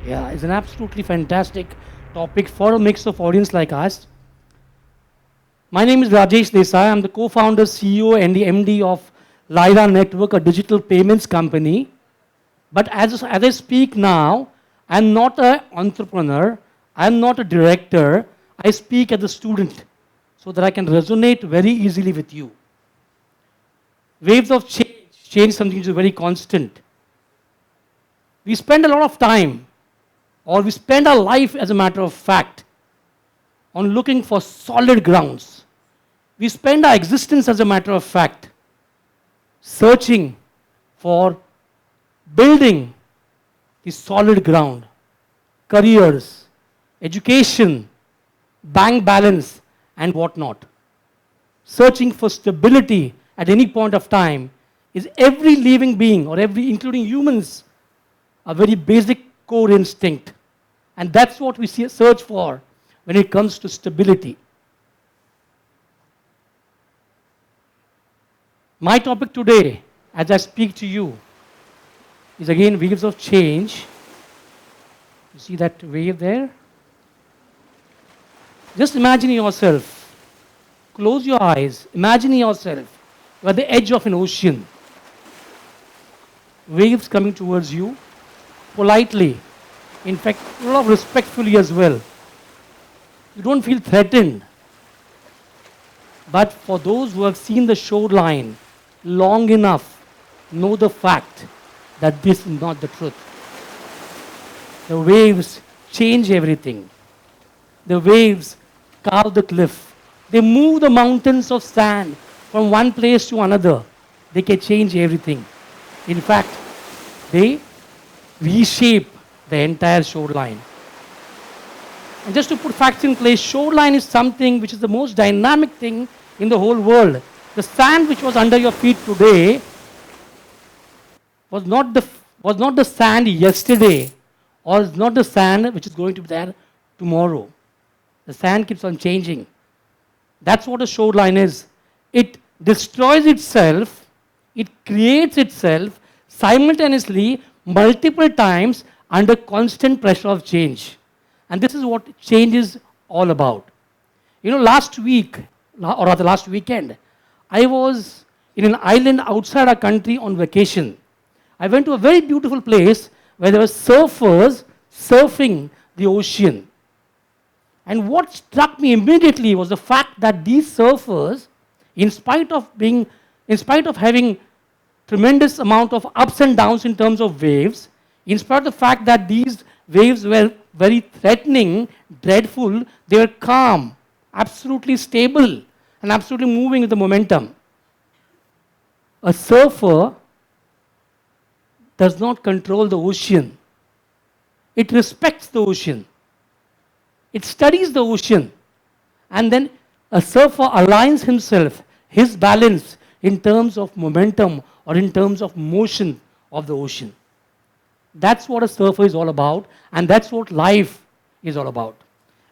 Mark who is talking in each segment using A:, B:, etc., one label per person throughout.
A: Yeah, it's an absolutely fantastic topic for a mix of audience like us. My name is Rajesh Desai. I'm the co-founder, CEO, and the MD of Lyra Network, a digital payments company. But as I speak now, I'm not an entrepreneur. I'm not a director. I speak as a student so that I can resonate very easily with you. Waves of change something which is very constant. We spend a lot of time, or we spend our life as a matter of fact, on looking for solid grounds. We spend our existence, as a matter of fact, searching for building the solid ground, careers, education, bank balance, and whatnot. Searching for stability at any point of time is every living being, or every, including humans, a very basic core instinct. And that's what we search for when it comes to stability. My topic today, as I speak to you, is again waves of change. You see that wave there? Just imagine yourself. Close your eyes. Imagine yourself. You're at the edge of an ocean. Waves coming towards you politely. In fact, a lot of respectfully as well. You don't feel threatened. But for those who have seen the shoreline long enough, know the fact that this is not the truth. The waves change everything. The waves carve the cliff. They move the mountains of sand from one place to another. They can change everything. In fact, they reshape the entire shoreline. And just to put facts in place, shoreline is something which is the most dynamic thing in the whole world. The sand which was under your feet today was not the sand yesterday, or is not the sand which is going to be there tomorrow. The sand keeps on changing. That's what a shoreline is. It destroys itself, it creates itself simultaneously multiple times under constant pressure of change. And this is what change is all about. You know, last week, or rather last weekend, I was in an island outside our country on vacation. I went to a very beautiful place where there were surfers surfing the ocean. And what struck me immediately was the fact that these surfers, in spite of having tremendous amount of ups and downs in terms of waves, in spite of the fact that these waves were very threatening, dreadful, they were calm, absolutely stable, and absolutely moving with the momentum. A surfer does not control the ocean. It respects the ocean. It studies the ocean. And then a surfer aligns himself, his balance, in terms of momentum or in terms of motion of the ocean. That's what a surfer is all about, and that's what life is all about.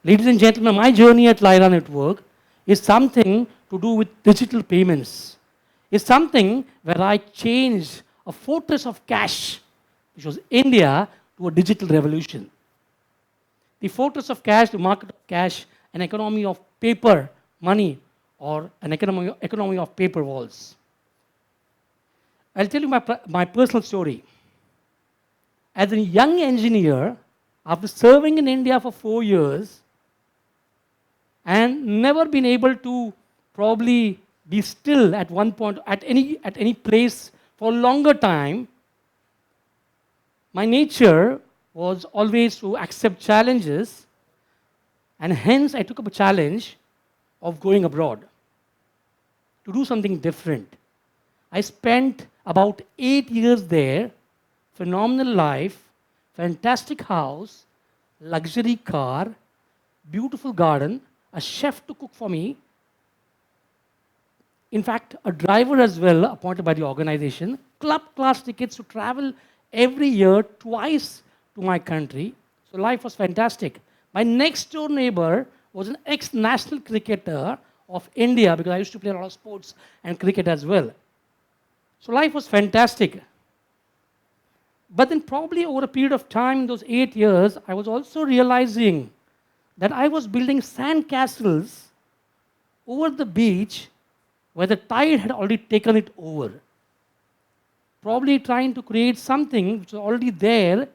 A: Ladies and gentlemen, my journey at Lyra Network is something to do with digital payments. It's something where I changed a fortress of cash, which was India, to a digital revolution. The fortress of cash, the market of cash, an economy of paper money, or an economy of paper walls. I'll tell you my personal story. As a young engineer, after serving in India for 4 years, and never been able to probably be still at one point, at any place for a longer time, my nature was always to accept challenges, and hence I took up a challenge of going abroad to do something different. I spent about 8 years there, phenomenal life, fantastic house, luxury car, beautiful garden, a chef to cook for me. In fact, a driver as well appointed by the organization, club class tickets to travel every year twice to my country. So life was fantastic. My next door neighbor was an ex-national cricketer of India, because I used to play a lot of sports and cricket as well. So life was fantastic. But then probably over a period of time, in those 8 years, I was also realizing that I was building sand castles over the beach where the tide had already taken it over. Probably trying to create something which was already there,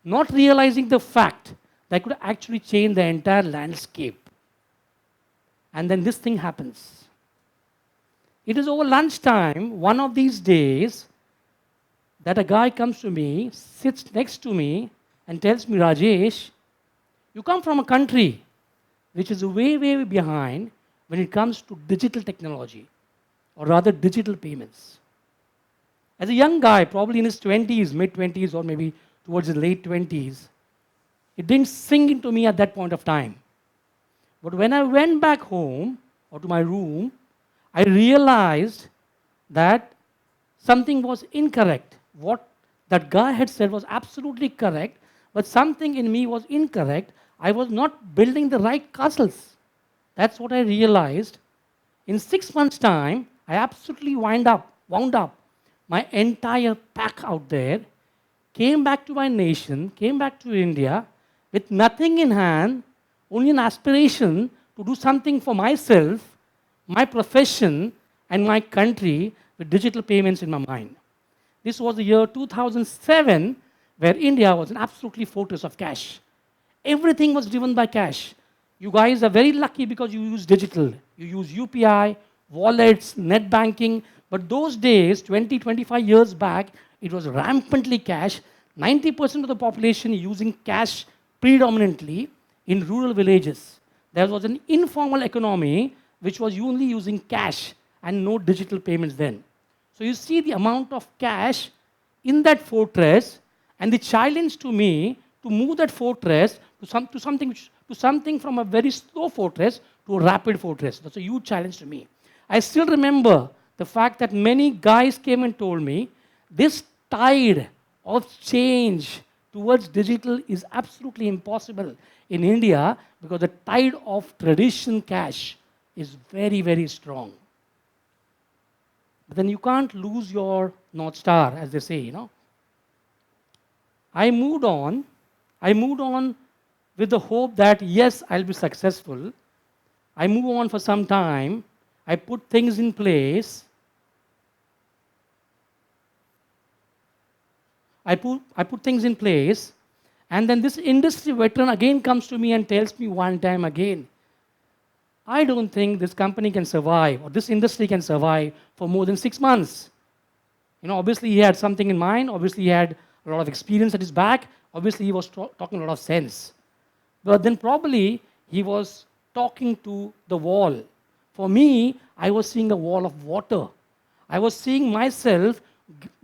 A: not realizing the fact that could actually change the entire landscape. And then this thing happens. It is over lunchtime, one of these days, that a guy comes to me, sits next to me, and tells me, Rajesh, you come from a country which is way, way behind when it comes to digital technology, or rather digital payments. As a young guy, probably in his 20s, mid 20s, or maybe towards his late 20s, it didn't sink into me at that point of time. But when I went back home or to my room, I realized that something was incorrect. What that guy had said was absolutely correct, but something in me was incorrect. I was not building the right castles. That's what I realized. In 6 months' time, I absolutely wound up my entire pack out there, came back to my nation, came back to India with nothing in hand, only an aspiration to do something for myself, my profession, and my country with digital payments in my mind. This was the year 2007, where India was an absolutely fortress of cash. Everything was driven by cash. You guys are very lucky because you use digital. You use UPI, wallets, net banking. But those days, 20, 25 years back, it was rampantly cash. 90% of the population using cash predominantly in rural villages. There was an informal economy which was only using cash and no digital payments then. So you see the amount of cash in that fortress, and the challenge to me to move that fortress to something from a very slow fortress to a rapid fortress. That's a huge challenge to me. I still remember the fact that many guys came and told me this tide of change towards digital is absolutely impossible in India because the tide of tradition cash is very, very strong. But then you can't lose your North Star, as they say, I moved on with the hope that, yes, I'll be successful. I move on for some time. I put things in place. I put things in place, and then this industry veteran again comes to me and tells me one time again, I don't think this company can survive, or this industry can survive for more than 6 months. Obviously he had something in mind. Obviously he had a lot of experience at his back. Obviously he was talking a lot of sense. But then probably he was talking to the wall. For me, I was seeing a wall of water. I was seeing myself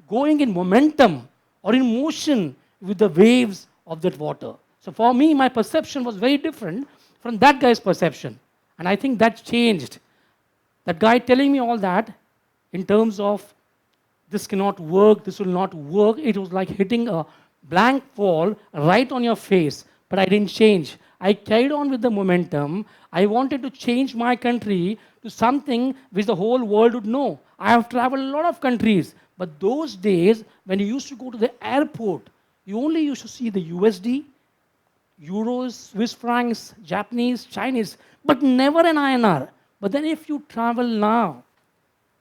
A: going in momentum or in motion with the waves of that water. So for me, my perception was very different from that guy's perception. And I think that changed. That guy telling me all that in terms of this cannot work, this will not work, it was like hitting a blank wall right on your face. But I didn't change. I carried on with the momentum. I wanted to change my country to something which the whole world would know. I have traveled a lot of countries. But those days, when you used to go to the airport, you only used to see the USD, Euros, Swiss francs, Japanese, Chinese, but never an INR. But then if you travel now,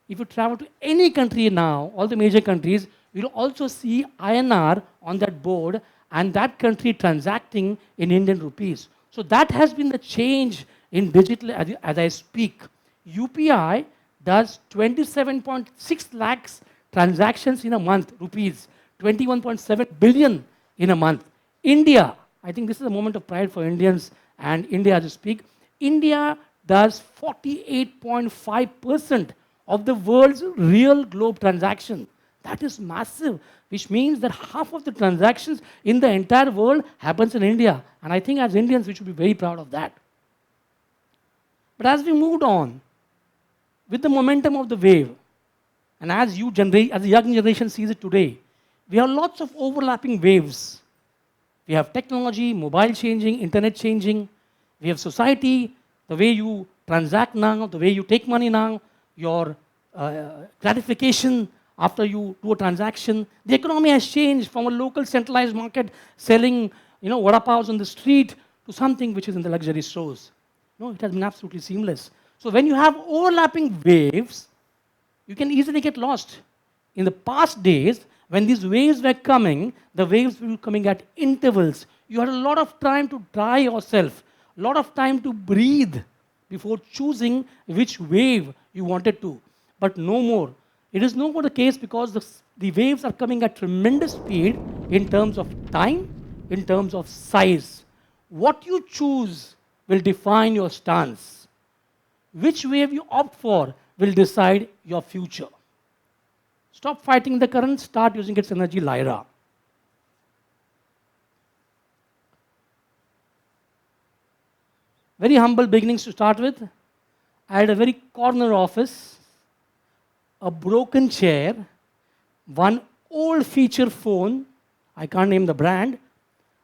A: if you travel to any country now, all the major countries, you'll also see INR on that board and that country transacting in Indian rupees. So that has been the change in digital as I speak. UPI does 27.6 lakhs transactions in a month, rupees, 21.7 billion in a month. India, I think this is a moment of pride for Indians and India as I speak. India does 48.5% of the world's real globe transaction. That is massive, which means that half of the transactions in the entire world happens in India. And I think as Indians, we should be very proud of that. But as we moved on, with the momentum of the wave, and as the young generation sees it today, we have lots of overlapping waves. We have technology, mobile changing, internet changing. We have society, the way you transact now, the way you take money now, your gratification after you do a transaction. The economy has changed from a local centralized market selling, vada pavs on the street to something which is in the luxury stores. No, it has been absolutely seamless. So when you have overlapping waves, you can easily get lost. In the past days, when these waves were coming, the waves were coming at intervals. You had a lot of time to dry yourself, a lot of time to breathe before choosing which wave you wanted to. But no more. It is no more the case because the waves are coming at tremendous speed in terms of time, in terms of size. What you choose will define your stance. Which wave you opt for will decide your future. Stop fighting the current, start using its energy, Lyra. Very humble beginnings to start with. I had a very corner office, a broken chair, one old feature phone, I can't name the brand,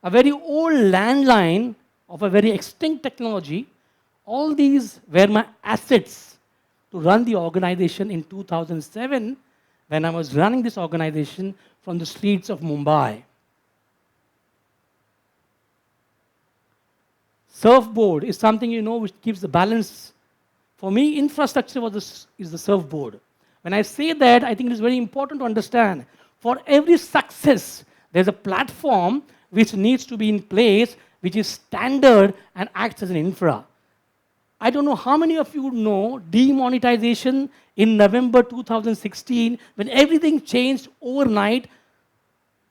A: a very old landline of a very extinct technology. All these were my assets to run the organization in 2007 when I was running this organization from the streets of Mumbai. Surfboard is something which keeps the balance. For me, infrastructure is the surfboard. When I say that, I think it is very important to understand. For every success, there's a platform which needs to be in place, which is standard and acts as an infra. I don't know how many of you know demonetization in November 2016, when everything changed overnight.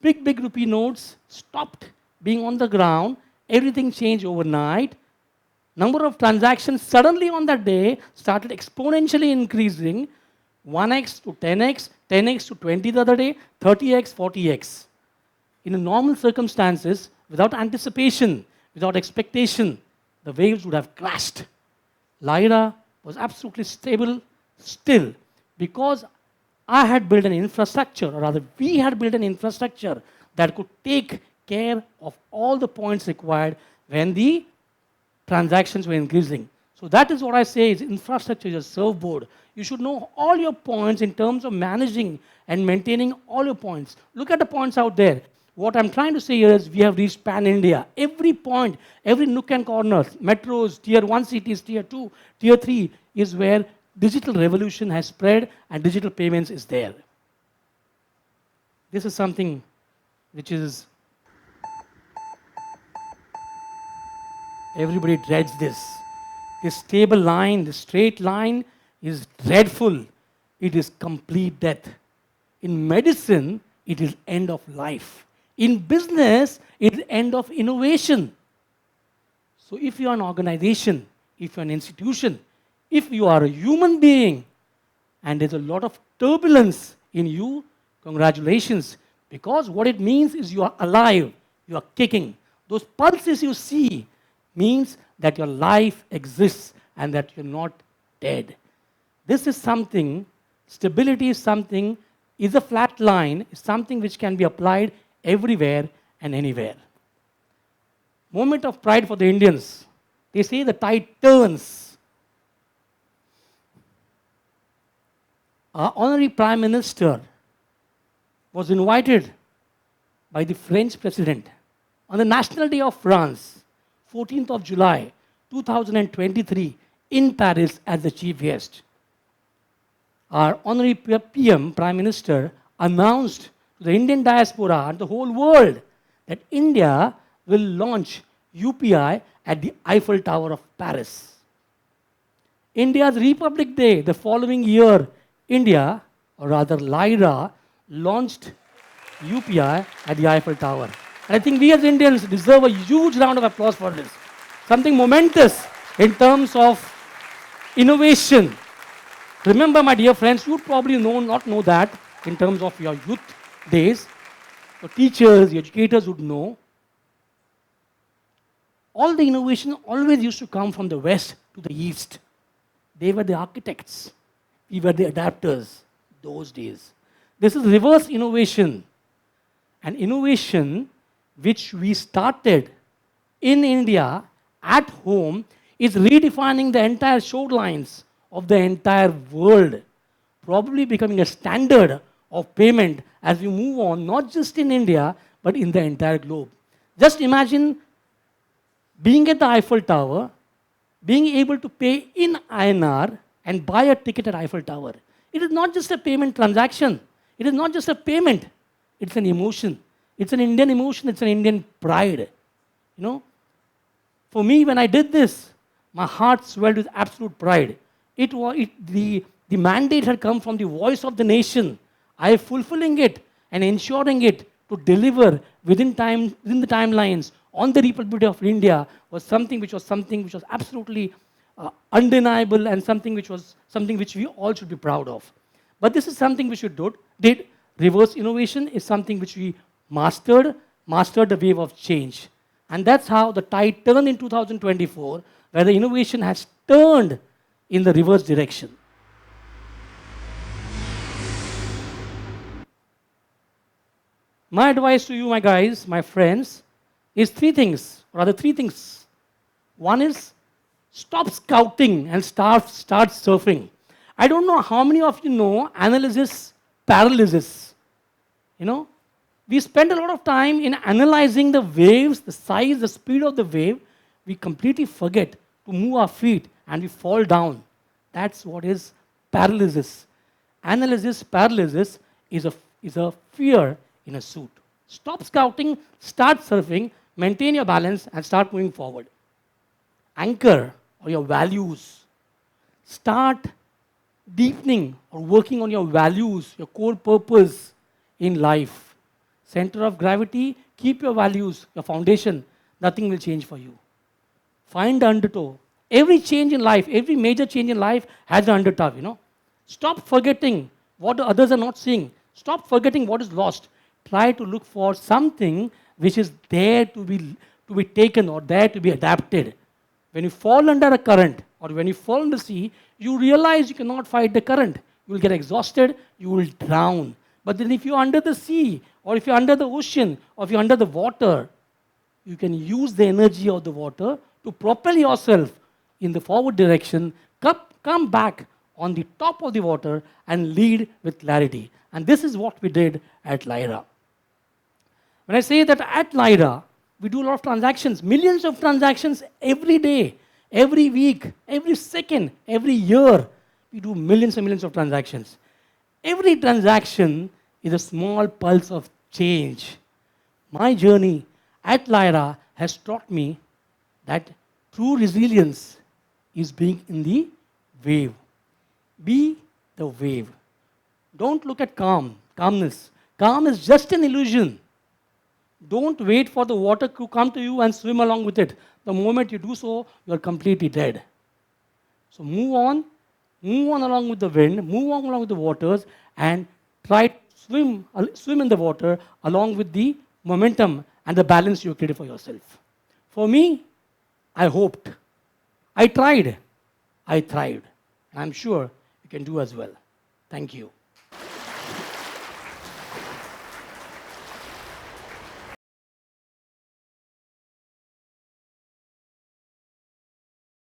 A: Big rupee notes stopped being on the ground. Everything changed overnight. Number of transactions suddenly on that day started exponentially increasing. 1x to 10x, 10x to 20 the other day, 30x, 40x. In normal circumstances, without anticipation, without expectation, the waves would have crashed. Lyra was absolutely stable still because I had built an infrastructure, or rather we had built an infrastructure that could take care of all the points required when the transactions were increasing. So that is what I say is infrastructure is a surfboard. You should know all your points in terms of managing and maintaining all your points. Look at the points out there. What I'm trying to say here is we have reached pan-India. Every point, every nook and corner, metros, tier 1 cities, tier 2, tier 3 is where digital revolution has spread and digital payments is there. This is something which is, everybody dreads this. This stable line, this straight line is dreadful. It is complete death. In medicine, it is end of life. In business, it is end of innovation. So if you are an organization, if you are an institution, if you are a human being, and there's a lot of turbulence in you, congratulations. Because what it means is you are alive, you are kicking. Those pulses you see means that your life exists and that you're not dead. This is something, stability is something, is a flat line, is something which can be applied everywhere and anywhere. Moment of pride for the Indians. They say the tide turns. Our honorary Prime Minister was invited by the French President on the National Day of France, 14th of July, 2023, in Paris as the chief guest. Our honorary PM, Prime Minister, announced to the Indian diaspora and the whole world that India will launch UPI at the Eiffel Tower of Paris. India's Republic Day, the following year, India, or rather Lyra, launched UPI at the Eiffel Tower. And I think we as Indians deserve a huge round of applause for this. Something momentous in terms of innovation. Remember, my dear friends, you probably not know that in terms of your youth days. Your teachers, your educators would know. All the innovation always used to come from the west to the east. They were the architects. We were the adapters those days. This is reverse innovation. An innovation which we started in India at home is redefining the entire shorelines of the entire world, probably becoming a standard of payment as we move on, not just in India, but in the entire globe. Just imagine being at the Eiffel Tower, being able to pay in INR and buy a ticket at Eiffel Tower. It is not just a payment transaction. It is not just a payment. It's an emotion. It's an Indian emotion. It's an Indian pride. You know, for me, when I did this, my heart swelled with absolute pride. The mandate had come from the voice of the nation. I fulfilling it and ensuring it to deliver within the timelines on the Republic of India was something which was absolutely undeniable and something which we all should be proud of. But this is something which we did. Reverse innovation is something which we mastered the wave of change. And that's how the tide turned in 2024, where the innovation has turned in the reverse direction. My advice to you, my guys, my friends, is three things. One is stop scouting and start surfing. I don't know how many of you know analysis paralysis. You know, we spend a lot of time in analyzing the waves, the size, the speed of the wave. We completely forget to move our feet and we fall down. That's what is paralysis. Analysis paralysis is a fear in a suit. Stop scouting, start surfing, maintain your balance, and start moving forward. Anchor or your values. Start deepening or working on your values, your core purpose in life. Center of gravity, keep your values, your foundation. Nothing will change for you. Find the undertow. Every change in life, every major change in life has an undertow, you know. Stop forgetting what the others are not seeing. Stop forgetting what is lost. Try to look for something which is there to be taken or there to be adapted. When you fall under a current or when you fall in the sea, you realize you cannot fight the current. You will get exhausted, you will drown. But then if you're under the sea or if you're under the ocean or if you're under the water, you can use the energy of the water to propel yourself in the forward direction, come back on the top of the water and lead with clarity. And this is what we did at Lyra. When I say that at Lyra, we do a lot of transactions, millions of transactions every day, every week, every second, every year. We do millions and millions of transactions. Every transaction is a small pulse of change. My journey at Lyra has taught me that true resilience is being in the wave. Be the wave. Don't look at calmness. Calm is just an illusion. Don't wait for the water to come to you and swim along with it. The moment you do so, you are completely dead. So move on along with the wind, move on along with the waters, and try to swim in the water along with the momentum and the balance you created for yourself. For me, I hoped. I tried. I thrived. And I'm sure you can do as well. Thank you.